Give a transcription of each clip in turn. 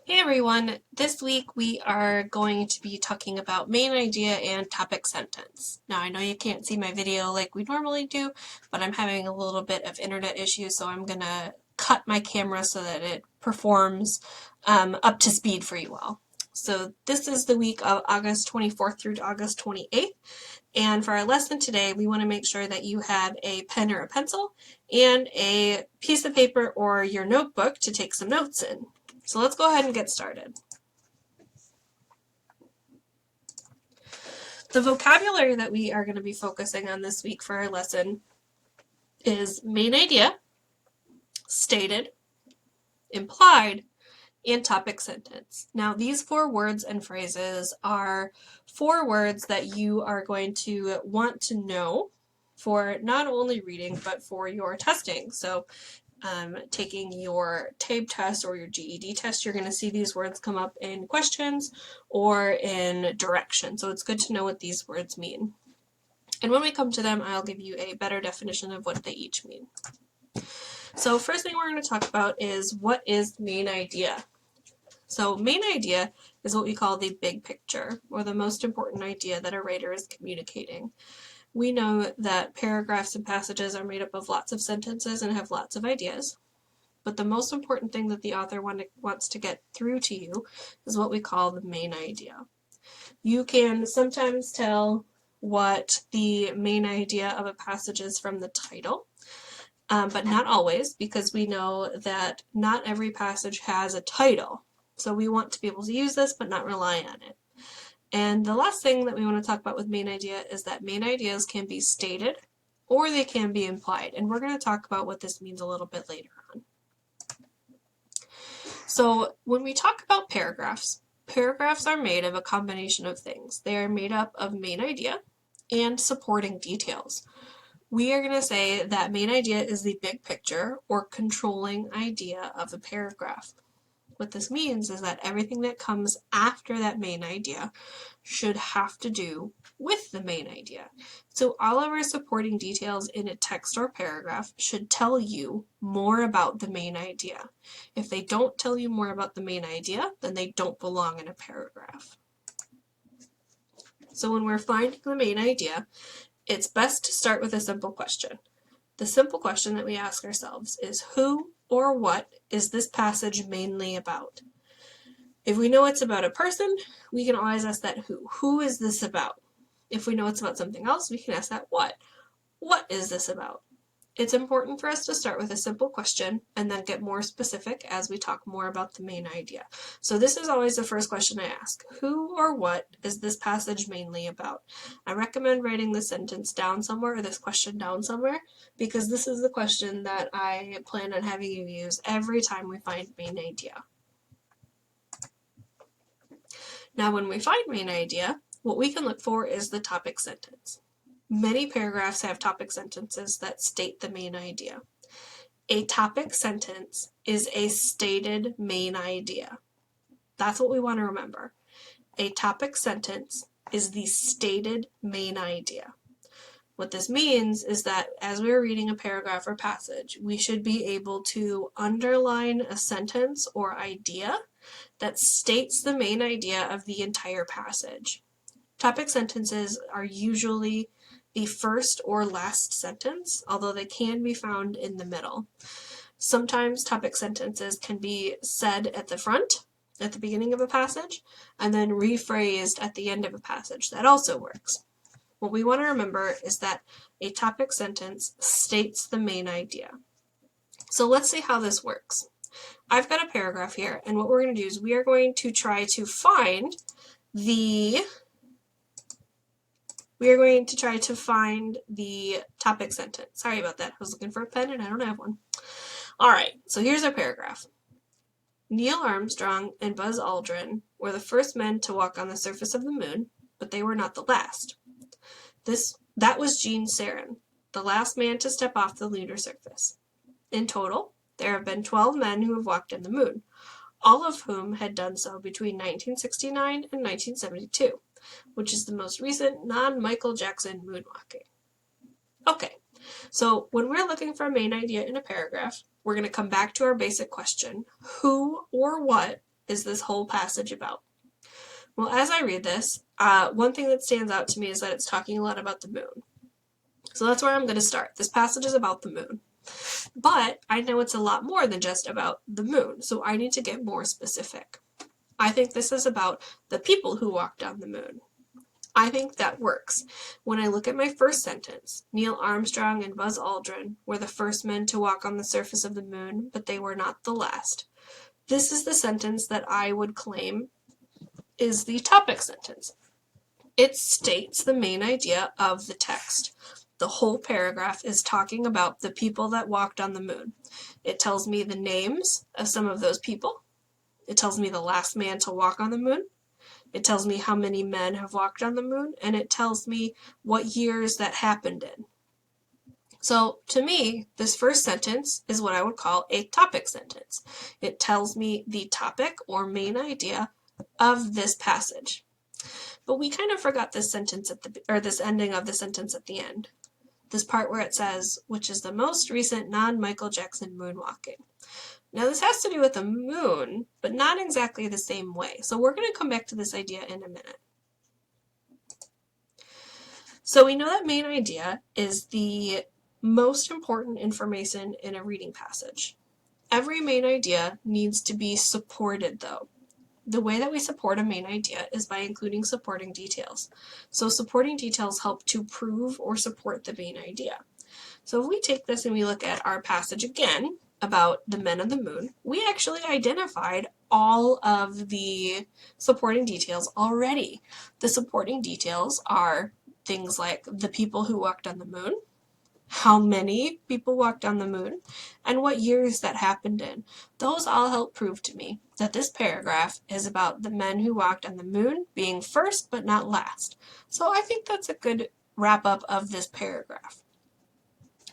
Hey everyone, this week we are going to be talking about main idea and topic sentence. Now I know you can't see my video like we normally do, but I'm having a little bit of internet issues, so I'm gonna cut my camera so that it performs up to speed for you all. So this is the week of August 24th through to August 28th, and for our lesson today we want to make sure that you have a pen or a pencil and a piece of paper or your notebook to take some notes in. So let's go ahead and get started. The vocabulary that we are going to be focusing on this week for our lesson is main idea, stated, implied, and topic sentence. Now these 4 words and phrases are 4 words that you are going to want to know for not only reading but for your testing. So taking your TABE test or your GED test, you're going to see these words come up in questions or in direction. So it's good to know what these words mean. And when we come to them, I'll give you a better definition of what they each mean. So first thing we're going to talk about is what is main idea. So main idea is what we call the big picture, or the most important idea that a writer is communicating. We know that paragraphs and passages are made up of lots of sentences and have lots of ideas. But the most important thing that the author wants to get through to you is what we call the main idea. You can sometimes tell what the main idea of a passage is from the title, but not always, because we know that not every passage has a title. So we want to be able to use this but not rely on it. And the last thing that we want to talk about with main idea is that main ideas can be stated or they can be implied. And we're going to talk about what this means a little bit later on. So when we talk about paragraphs, paragraphs are made of a combination of things. They are made up of main idea and supporting details. We are going to say that main idea is the big picture or controlling idea of a paragraph. What this means is that everything that comes after that main idea should have to do with the main idea. So all of our supporting details in a text or paragraph should tell you more about the main idea. If they don't tell you more about the main idea, then they don't belong in a paragraph. So when we're finding the main idea, it's best to start with a simple question. The simple question that we ask ourselves is, who or what is this passage mainly about? If we know it's about a person, we can always ask that who. Who is this about? If we know it's about something else, we can ask that what. What is this about? It's important for us to start with a simple question and then get more specific as we talk more about the main idea. So this is always the first question I ask. Who or what is this passage mainly about? I recommend writing this sentence down somewhere or this question down somewhere because this is the question that I plan on having you use every time we find main idea. Now when we find main idea, what we can look for is the topic sentence. Many paragraphs have topic sentences that state the main idea. A topic sentence is a stated main idea. That's what we want to remember. A topic sentence is the stated main idea. What this means is that as we're reading a paragraph or passage, we should be able to underline a sentence or idea that states the main idea of the entire passage. Topic sentences are usually the first or last sentence, although they can be found in the middle. Sometimes topic sentences can be said at the front, at the beginning of a passage, and then rephrased at the end of a passage. That also works. What we want to remember is that a topic sentence states the main idea. So let's see how this works. I've got a paragraph here, and what we're going to do is we are going to try to find the topic sentence. Sorry about that. I was looking for a pen and I don't have one. All right, so here's our paragraph. Neil Armstrong and Buzz Aldrin were the first men to walk on the surface of the moon, but they were not the last. That was Gene Cernan, the last man to step off the lunar surface. In total, there have been 12 men who have walked on the moon, all of whom had done so between 1969 and 1972. Which is the most recent non-Michael Jackson moonwalking. Okay, so when we're looking for a main idea in a paragraph, we're going to come back to our basic question. Who or what is this whole passage about? Well, as I read this, one thing that stands out to me is that it's talking a lot about the moon. So that's where I'm going to start. This passage is about the moon. But I know it's a lot more than just about the moon, so I need to get more specific. I think this is about the people who walked on the moon. I think that works. When I look at my first sentence, Neil Armstrong and Buzz Aldrin were the first men to walk on the surface of the moon, but they were not the last. This is the sentence that I would claim is the topic sentence. It states the main idea of the text. The whole paragraph is talking about the people that walked on the moon. It tells me the names of some of those people. It tells me the last man to walk on the moon. It tells me how many men have walked on the moon, and it tells me what years that happened in. So to me, this first sentence is what I would call a topic sentence. It tells me the topic or main idea of this passage. But we kind of forgot this sentence this ending of the sentence at the end. This part where it says, which is the most recent non-Michael Jackson moonwalking. Now this has to do with the moon, but not exactly the same way. So we're going to come back to this idea in a minute. So we know that main idea is the most important information in a reading passage. Every main idea needs to be supported though. The way that we support a main idea is by including supporting details. So supporting details help to prove or support the main idea. So if we take this and we look at our passage again about the men on the moon, we actually identified all of the supporting details already. The supporting details are things like the people who walked on the moon, how many people walked on the moon, and what years that happened in. Those all help prove to me that this paragraph is about the men who walked on the moon being first but not last. So I think that's a good wrap up of this paragraph.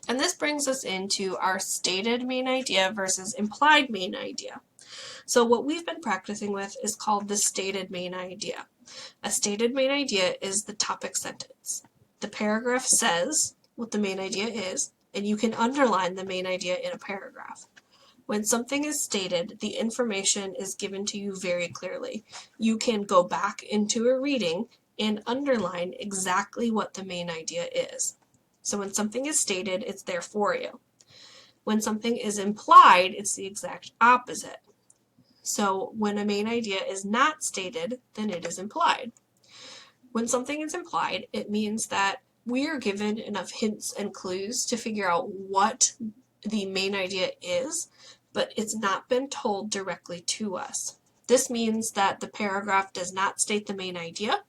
And this brings us into our stated main idea versus implied main idea. So what we've been practicing with is called the stated main idea. A stated main idea is the topic sentence. The paragraph says what the main idea is, and you can underline the main idea in a paragraph. When something is stated, the information is given to you very clearly. You can go back into a reading and underline exactly what the main idea is. So when something is stated, it's there for you. When something is implied, it's the exact opposite. So when a main idea is not stated, then it is implied. When something is implied, it means that we are given enough hints and clues to figure out what the main idea is, but it's not been told directly to us. This means that the paragraph does not state the main idea,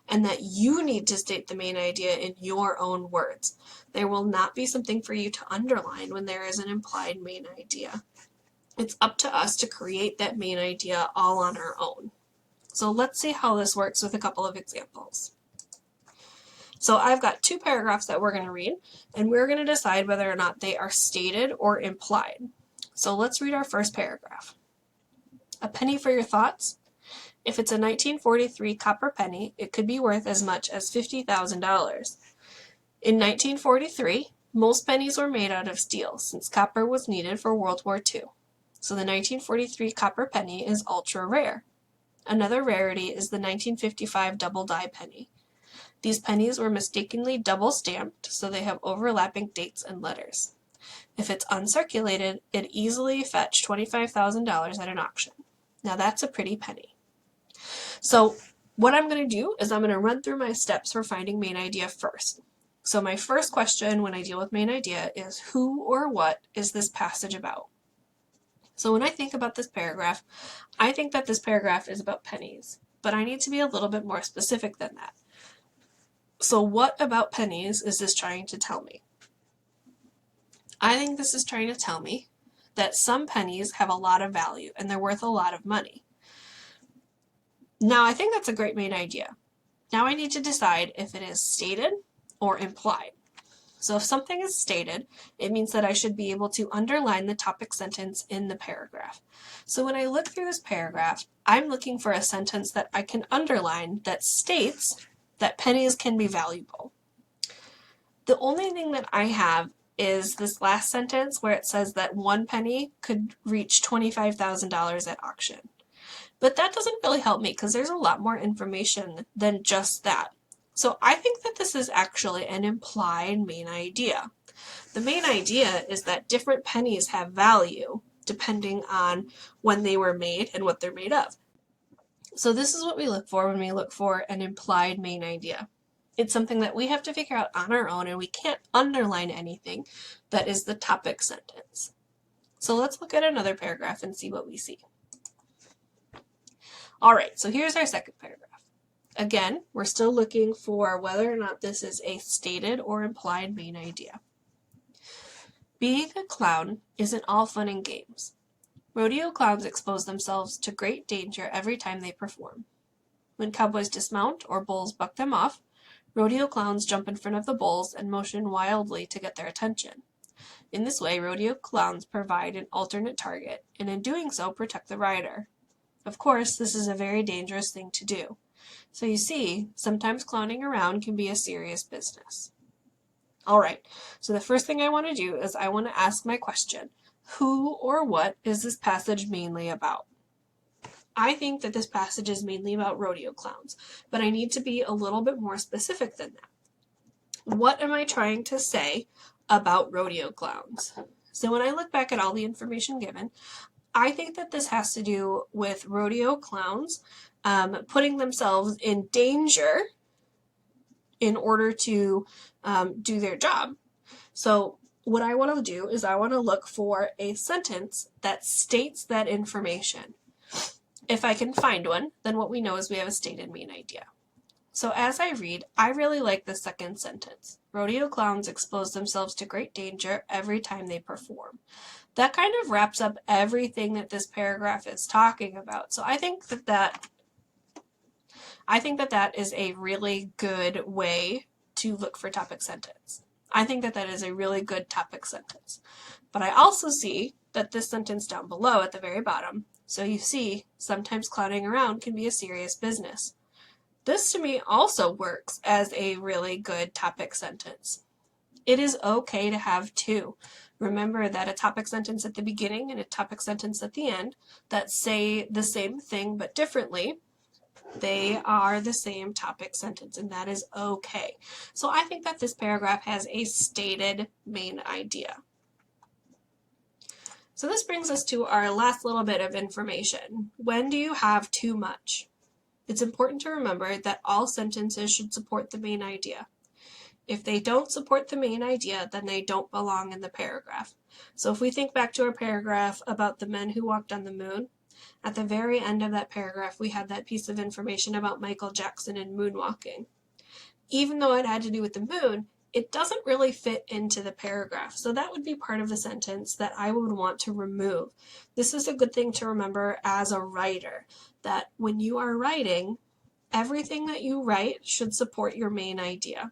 and that you need to state the main idea in your own words. There will not be something for you to underline when there is an implied main idea. It's up to us to create that main idea all on our own. So let's see how this works with a couple of examples. So I've got two paragraphs that we're going to read, and we're going to decide whether or not they are stated or implied. So let's read our first paragraph. A penny for your thoughts? If it's a 1943 copper penny, it could be worth as much as $50,000. In 1943, most pennies were made out of steel, since copper was needed for World War II. So the 1943 copper penny is ultra rare. Another rarity is the 1955 double die penny. These pennies were mistakenly double stamped, so they have overlapping dates and letters. If it's uncirculated, it easily fetched $25,000 at an auction. Now that's a pretty penny. So what I'm going to do is I'm going to run through my steps for finding main idea first. So my first question when I deal with main idea is who or what is this passage about? So when I think about this paragraph, I think that this paragraph is about pennies, but I need to be a little bit more specific than that. So what about pennies is this trying to tell me? I think this is trying to tell me that some pennies have a lot of value and they're worth a lot of money. Now I think that's a great main idea. Now I need to decide if it is stated or implied. So if something is stated, it means that I should be able to underline the topic sentence in the paragraph. So when I look through this paragraph, I'm looking for a sentence that I can underline that states that pennies can be valuable. The only thing that I have is this last sentence where it says that one penny could reach $25,000 at auction. But that doesn't really help me because there's a lot more information than just that. So I think that this is actually an implied main idea. The main idea is that different pennies have value depending on when they were made and what they're made of. So this is what we look for when we look for an implied main idea. It's something that we have to figure out on our own, and we can't underline anything that is the topic sentence. So let's look at another paragraph and see what we see. All right, so here's our second paragraph. Again, we're still looking for whether or not this is a stated or implied main idea. Being a clown isn't all fun and games. Rodeo clowns expose themselves to great danger every time they perform. When cowboys dismount or bulls buck them off, rodeo clowns jump in front of the bulls and motion wildly to get their attention. In this way, rodeo clowns provide an alternate target, and in doing so, protect the rider. Of course, this is a very dangerous thing to do. So you see, sometimes clowning around can be a serious business. All right, so the first thing I want to do is I want to ask my question. Who or what is this passage mainly about? I think that this passage is mainly about rodeo clowns, but I need to be a little bit more specific than that. What am I trying to say about rodeo clowns? So when I look back at all the information given, I think that this has to do with rodeo clowns putting themselves in danger in order to do their job. So what I want to do is I want to look for a sentence that states that information. If I can find one, then what we know is we have a stated main idea. So as I read, I really like the second sentence. Rodeo clowns expose themselves to great danger every time they perform. That kind of wraps up everything that this paragraph is talking about. So I think that is a really good way to look for topic sentence. I think that is a really good topic sentence. But I also see that this sentence down below at the very bottom, so you see, sometimes clowning around can be a serious business. This to me also works as a really good topic sentence. It is okay to have two. Remember that a topic sentence at the beginning and a topic sentence at the end that say the same thing but differently, they are the same topic sentence, and that is okay. So I think that this paragraph has a stated main idea. So this brings us to our last little bit of information. When do you have too much? It's important to remember that all sentences should support the main idea. If they don't support the main idea, then they don't belong in the paragraph. So if we think back to our paragraph about the men who walked on the moon, at the very end of that paragraph, we had that piece of information about Michael Jackson and moonwalking. Even though it had to do with the moon, it doesn't really fit into the paragraph. So that would be part of the sentence that I would want to remove. This is a good thing to remember as a writer, that when you are writing, everything that you write should support your main idea.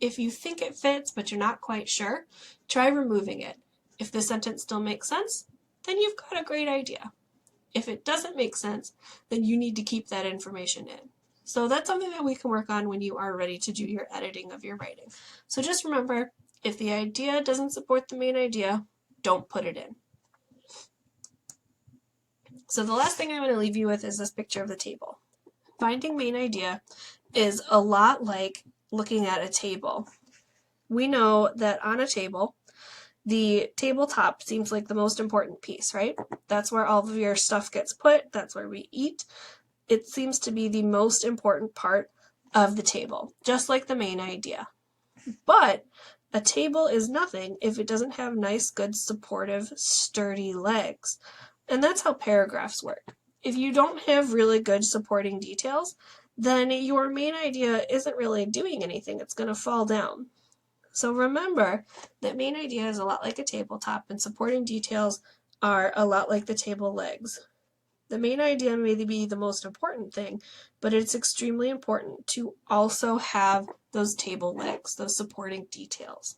If you think it fits, but you're not quite sure, try removing it. If the sentence still makes sense, then you've got a great idea. If it doesn't make sense, then you need to keep that information in. So that's something that we can work on when you are ready to do your editing of your writing. So just remember, if the idea doesn't support the main idea, don't put it in. So the last thing I'm going to leave you with is this picture of the table. Finding main idea is a lot like looking at a table. We know that on a table, the tabletop seems like the most important piece, right? That's where all of your stuff gets put. That's where we eat. It seems to be the most important part of the table, just like the main idea. But a table is nothing if it doesn't have nice, good, supportive, sturdy legs. And that's how paragraphs work. If you don't have really good supporting details, then your main idea isn't really doing anything. It's going to fall down. So remember that main idea is a lot like a tabletop, and supporting details are a lot like the table legs. The main idea may be the most important thing, but it's extremely important to also have those table legs, those supporting details.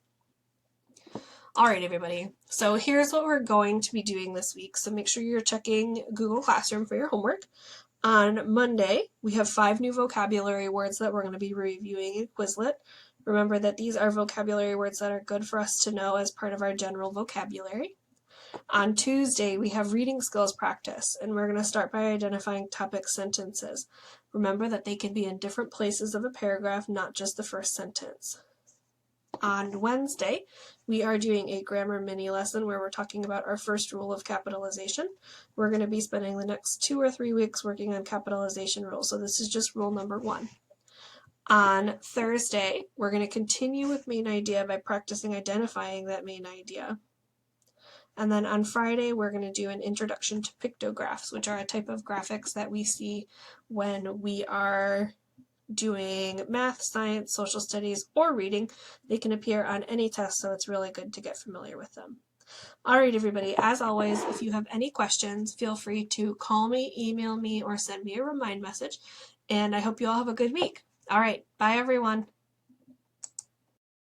All right, everybody. So here's what we're going to be doing this week. So make sure you're checking Google Classroom for your homework. On Monday, we have 5 new vocabulary words that we're going to be reviewing in Quizlet. Remember that these are vocabulary words that are good for us to know as part of our general vocabulary. On Tuesday, we have reading skills practice, and we're going to start by identifying topic sentences. Remember that they can be in different places of a paragraph, not just the first sentence. On Wednesday, we are doing a grammar mini lesson where we're talking about our first rule of capitalization. We're going to be spending the next 2 or 3 weeks working on capitalization rules, so this is just rule number 1. On Thursday, we're going to continue with main idea by practicing identifying that main idea. And then on Friday, we're going to do an introduction to pictographs, which are a type of graphics that we see when we are doing math, science, social studies, or reading. They can appear on any test, so it's really good to get familiar with them. All right, everybody, as always, if you have any questions, feel free to call me, email me, or send me a remind message. And I hope you all have a good week. All right, bye, everyone.